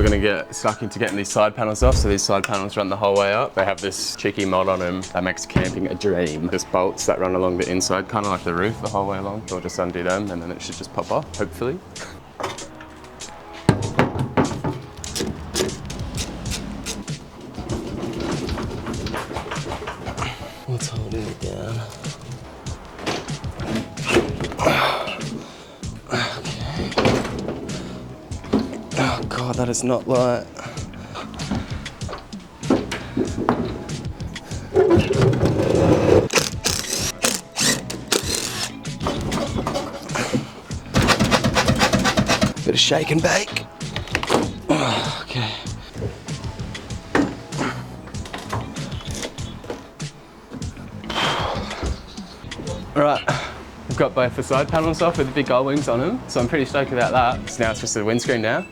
gonna get stuck into getting these side panels off. So these side panels run the whole way up. They have this cheeky mod on them that makes camping a dream. Just bolts that run along the inside, kind of like the roof the whole way along. So we'll just undo them and then it should just pop off, hopefully. What's holding it down? Okay. Oh God, that is not light. Bit of shake and bake. Okay. All right, we've got both the side panels off with the big gull wings on them, so I'm pretty stoked about that. So now it's just the windscreen now.